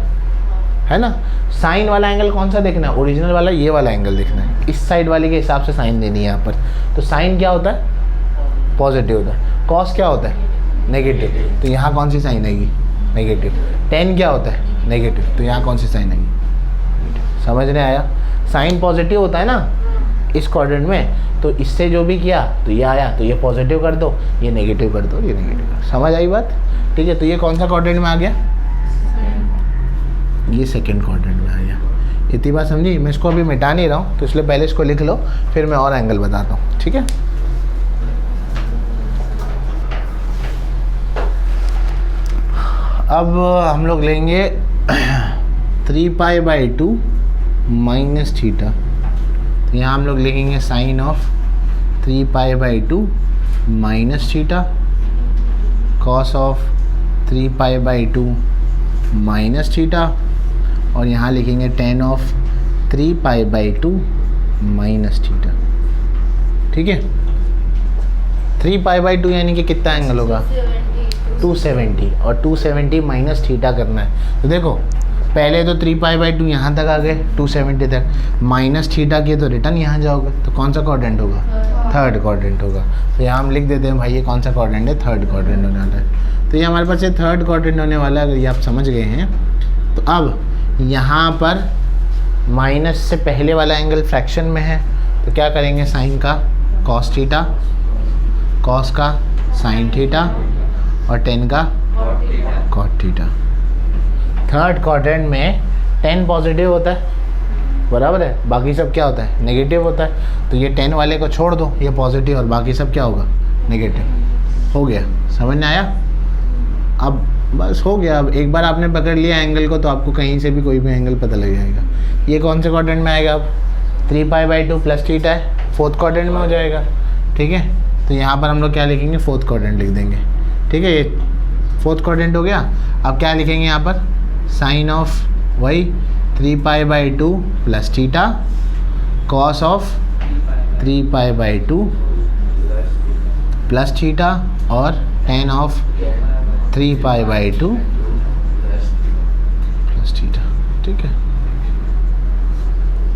Speaker 1: है ना। साइन वाला एंगल कौन सा देखना है, ओरिजिनल वाला, ये वाला एंगल देखना है, इस साइड वाले के हिसाब से साइन देनी है यहाँ पर। तो साइन क्या होता है, पॉजिटिव होता है। कॉस क्या होता है, नेगेटिव, तो यहाँ कौन सी साइन आएगी, नेगेटिव। टेन क्या होता है, नेगेटिव, तो यहाँ कौन सी साइन आएगी, समझ नहीं आया। साइन पॉजिटिव होता है ना इस क्वाड्रेंट में, तो इससे जो भी किया तो ये आया, तो ये पॉजिटिव कर दो, ये नेगेटिव कर दो, ये नेगेटिव कर दो। समझ आई बात? ठीक है, तो ये कौन सा क्वाड्रेंट में आ गया? ये सेकंड क्वाड्रेंट में आ गया। इतनी बात समझी? मैं इसको अभी मिटा नहीं रहा हूँ, तो इसलिए पहले इसको लिख लो, फिर मैं और एंगल बताता हूँ। ठीक है, अब हम लोग लेंगे 3π/2 माइनस थीटा। तो यहाँ हम लोग लिखेंगे sine of 3π/2 minus theta, cos of 3π/2 minus theta, और यहाँ लिखेंगे टेन ऑफ 3π/2 माइनस थीटा। ठीक है, 3π/2 यानी कि कितना एंगल होगा? 270, और 270 माइनस थीटा करना है। तो देखो पहले तो 3π/2 यहाँ तक आ गए, 270 तक, माइनस थीटा किए तो रिटर्न यहाँ जाओगे, तो कौन सा क्वाड्रेंट होगा? थर्ड क्वाड्रेंट होगा। तो यहाँ हम लिख देते हैं भाई ये कौन सा क्वाड्रेंट है? थर्ड क्वाड्रेंट होने वाला है। तो ये हमारे पास ये थर्ड क्वाड्रेंट होने वाला है। अगर ये आप समझ गए हैं तो अब यहाँ पर माइनस से पहले वाला एंगल फ्रैक्शन में है, तो क्या करेंगे? साइन का कॉस थीटा, कॉस का साइन थीटा, और टेन का कॉट थीटा। थर्ड क्वाड्रेंट में 10 पॉजिटिव होता है, बराबर है, बाकी सब क्या होता है? नेगेटिव होता है। तो ये 10 वाले को छोड़ दो, ये पॉजिटिव, और बाकी सब क्या होगा? नेगेटिव। हो गया, समझ में आया? अब बस हो गया। अब एक बार आपने पकड़ लिया एंगल को, तो आपको कहीं से भी कोई भी एंगल पता लग जाएगा। ये कौन से क्वाड्रेंट में आएगा? अब 3π/2 प्लस थीटा है, फोर्थ क्वाड्रेंट में हो जाएगा। ठीक है, तो यहाँ पर हम लोग क्या लिखेंगे? फोर्थ क्वाड्रेंट लिख देंगे। ठीक है, ये फोर्थ क्वाड्रेंट हो गया। अब क्या लिखेंगे यहाँ पर? साइन ऑफ वही 3π/2 plus theta, cos of 3π/2 plus theta, और टेन ऑफ 3π/2 प्लस थीटा। ठीक है,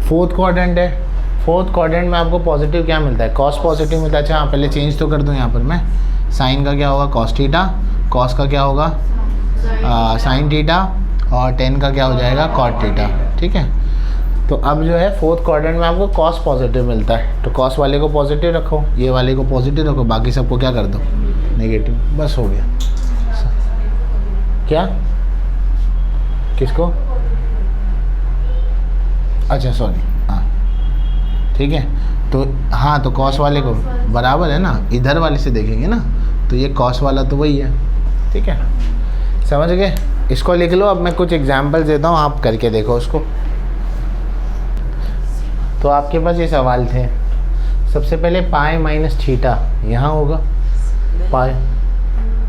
Speaker 1: फोर्थ क्वाड्रेंट है। फोर्थ क्वाड्रेंट में आपको पॉजिटिव क्या मिलता है? कॉस पॉजिटिव मिलता है। अच्छा, पहले चेंज तो कर दूँ यहाँ पर मैं। साइन का क्या होगा? कॉस थीटा, कॉस का क्या होगा? साइन थीटा, और टेन का क्या हो जाएगा? Cot theta. ठीक है, तो अब जो है फोर्थ क्वाड्रेंट में आपको कॉस पॉजिटिव मिलता है, तो कॉस वाले को पॉजिटिव रखो, ये वाले को पॉजिटिव रखो, बाकी सबको क्या कर दो? नेगेटिव। बस हो गया। क्या? किसको? अच्छा सॉरी, हाँ ठीक है। तो हाँ, तो कॉस वाले को बराबर है ना, इधर वाले से देखेंगे ना, तो ये कॉस वाला तो वही है। ठीक है, समझ गए? इसको लिख लो। अब मैं कुछ एग्जाम्पल देता हूँ, आप करके देखो उसको। तो आपके पास ये सवाल थे। सबसे पहले पाई माइनस थीटा यहाँ होगा, पाई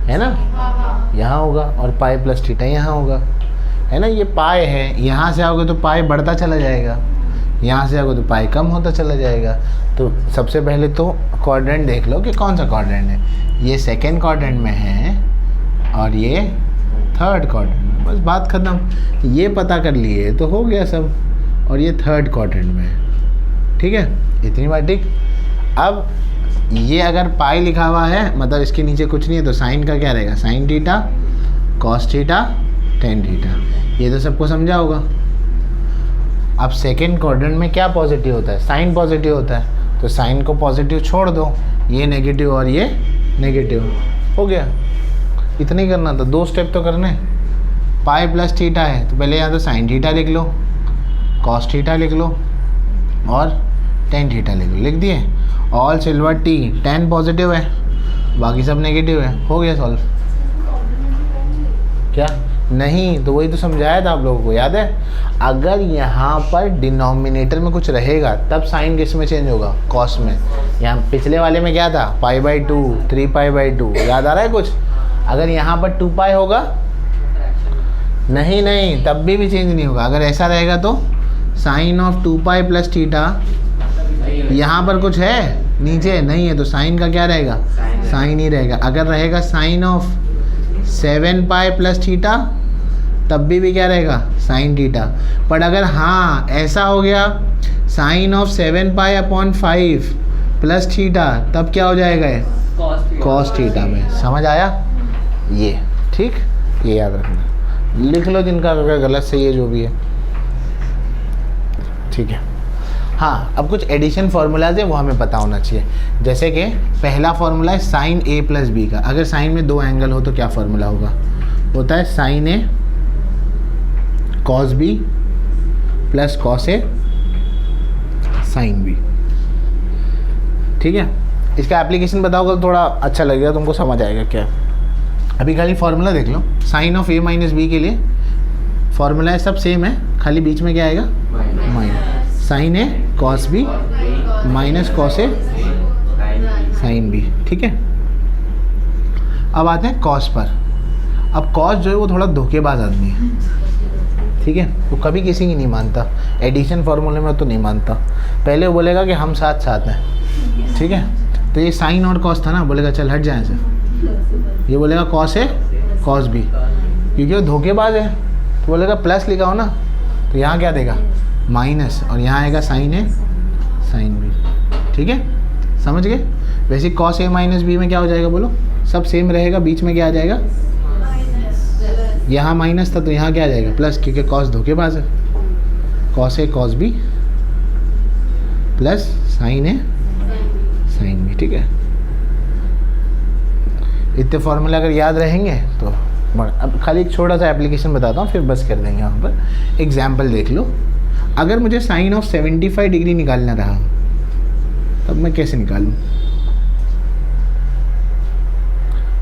Speaker 1: है ना, यहाँ होगा, और पाई प्लस थीटा यहाँ होगा, है ना। ये पाई है, यहाँ से आओगे तो पाई बढ़ता चला जाएगा, यहाँ से आओगे तो पाई कम होता चला जाएगा। तो सबसे पहले तो क्वाड्रेंट देख लो कि कौन सा क्वाड्रेंट है। ये सेकेंड क्वाड्रेंट में है और ये थर्ड क्वाड्रेंट। बस बात ख़त्म। ये पता कर लिए तो हो गया सब, और ये थर्ड क्वाड्रेंट में है। ठीक है, इतनी बात ठीक। अब ये अगर पाई लिखा हुआ है, मतलब इसके नीचे कुछ नहीं है, तो साइन का क्या रहेगा? Sine theta, cos theta, tan theta. ये तो सबको समझा होगा। अब सेकेंड क्वाड्रेंट में क्या पॉजिटिव होता है? साइन पॉजिटिव होता है, तो साइन को पॉजिटिव छोड़ दो, ये नेगेटिव और ये नेगेटिव। हो गया, इतना ही करना था। 2 स्टेप तो करने। पाई प्लस थीटा है, तो पहले यहाँ तो साइन थीटा लिख लो, कॉस थीटा लिख लो, और टेन थीटा लिख लो। लिख दिए। ऑल सिल्वर टी, 10 पॉजिटिव है, बाकी सब नेगेटिव है। हो गया सॉल्व। क्या नहीं? तो वही तो समझाया था आप लोगों को, याद है? अगर यहाँ पर डिनोमिनेटर में कुछ रहेगा तब साइन किस में चेंज होगा? कॉस में। यहाँ पिछले वाले में क्या था? π/2, 3π/2, याद आ रहा है कुछ? अगर यहाँ पर 2π होगा, नहीं, तब भी चेंज नहीं होगा। अगर ऐसा रहेगा तो साइन ऑफ 2π प्लस थीटा, यहाँ पर कुछ है नीचे? नहीं है, तो साइन का क्या रहेगा? साइन ही रहेगा। अगर रहेगा साइन ऑफ 7π प्लस थीटा, तब भी क्या रहेगा? Sine theta. पर अगर हाँ ऐसा हो गया, साइन ऑफ 7π/5 प्लस थीटा, तब क्या हो जाएगा? कॉस थीटा में। समझ आया ये? ठीक, ये याद रखना। लिख लो जिनका अगर गलत सही है जो भी है। ठीक है, हाँ, अब कुछ एडिशन फार्मूलाज है वो हमें पता होना चाहिए। जैसे कि पहला फार्मूला है साइन ए प्लस बी का। अगर साइन में दो एंगल हो तो क्या फार्मूला होगा? होता है sign A cos B plus cos A sine B. ठीक है, इसका एप्लीकेशन बताओगे तो थोड़ा अच्छा लगेगा, तुमको समझ आएगा क्या। अभी खाली फार्मूला देख लो। Sine of a minus b के लिए फार्मूला है, सब सेम है, खाली बीच में क्या आएगा? Minus. Sign A cos B minus cos A sine B. ठीक है, अब आते हैं कॉस पर। अब कॉस जो है वो थोड़ा धोखेबाज आदमी है। ठीक है, वो कभी किसी की नहीं मानता, एडिशन फार्मूले में तो नहीं मानता। पहले वो बोलेगा कि हम साथ साथ हैं। ठीक है, तो ये साइन और कॉस था ना, बोलेगा चल हट जाए से। ये बोलेगा कॉस ए कॉस बी, क्योंकि वो धोखेबाज है। तो बोलेगा प्लस लिखा हो ना, तो यहाँ क्या देगा? माइनस, और यहाँ आएगा साइन ए साइन बी। ठीक है, समझ गए? वैसे कॉस ए माइनस बी में क्या हो जाएगा बोलो? सब सेम रहेगा, बीच में क्या आ जाएगा? यहाँ माइनस था तो यहाँ क्या आ जाएगा? प्लस, क्योंकि कॉस धोखेबाज है। Cos A cos B plus sign A sine B. ठीक है, इतने फॉर्मूला अगर याद रहेंगे तो अब खाली एक छोटा सा एप्लीकेशन बताता हूँ, फिर बस कर देंगे। यहाँ पर एग्जाम्पल देख लो। अगर मुझे साइन ऑफ 75 डिग्री निकालना रहा, तब मैं कैसे निकालूँ?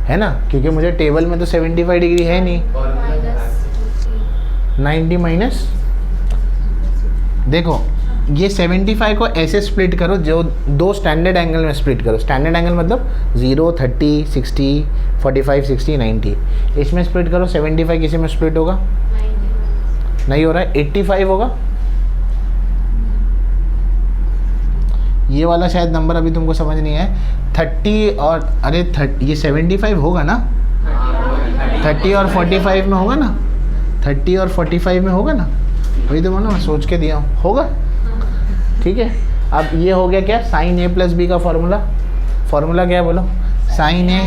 Speaker 1: है ना, क्योंकि मुझे टेबल में तो 75 डिग्री है नहीं। 90 माइनस, देखो ये 75 को ऐसे स्प्लिट करो, जो दो स्टैंडर्ड एंगल में स्प्लिट करो। स्टैंडर्ड एंगल मतलब 0, 30, 60, 45, 60, 90, इसमें स्प्लिट करो। 75 किसी में स्प्लिट होगा? नहीं हो रहा है। 85 होगा? ये वाला शायद नंबर अभी तुमको समझ नहीं है। 30 और अरे 30, ये 75 होगा ना? 30 और 45 में होगा ना? 30 और 45 में होगा ना? वही तो बोलो, मैं सोच के दिया हूँ, होगा। ठीक है, अब ये हो गया क्या? साइन ए प्लस बी का फॉर्मूला। फॉर्मूला क्या है बोलो? साइन ए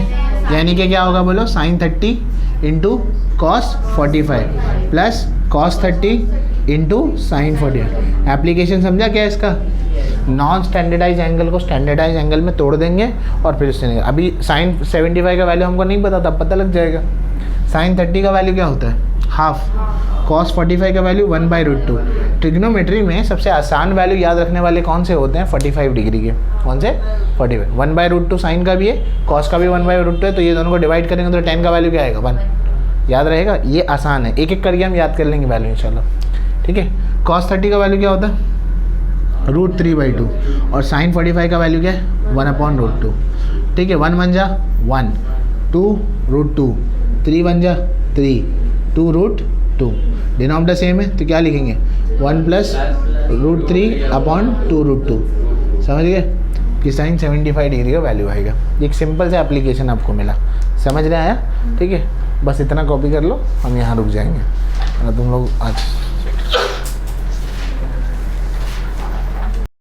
Speaker 1: यानी कि क्या होगा बोलो? Sine 30 into cos 45 plus cos 30 into sine 45। Application समझा क्या इसका? नॉन स्टैंडर्डाइज एंगल को स्टैंडर्डाइज एंगल में तोड़ देंगे और फिर उससे अभी साइन 75 का वैल्यू हमको नहीं पता, तब पता लग जाएगा। साइन 30 का वैल्यू क्या होता है? हाफ। कॉस 45 का वैल्यू 1/√2। ट्रिग्नोमेट्री में सबसे आसान वैल्यू याद रखने वाले कौन से होते हैं? 45 डिग्री के। कौन से? 45। 1/√2 साइन का भी है, कॉस का भी 1/√2 है, तो ये दोनों को डिवाइड करेंगे तो tan का वैल्यू क्या आएगा? 1। याद रहेगा, ये आसान है, एक एक करके हम याद कर लेंगे वैल्यू इंशाल्लाह। ठीक है, कॉस 30 का वैल्यू क्या होता है? √3/2। और साइन 45 का वैल्यू क्या है? 1/√2। ठीक है, 1 बन जा 1, 2√2, 3 बन जा 3, 2√2। डिनोमिनेटर सेम है तो क्या लिखेंगे? 1 + √3/2√2। समझ गए कि साइन 75 डिग्री का वैल्यू आएगा। एक सिंपल सा एप्लीकेशन आपको मिला, समझ में आया? ठीक है, बस इतना कॉपी कर लो, हम यहाँ रुक जाएंगे। तुम लोग आज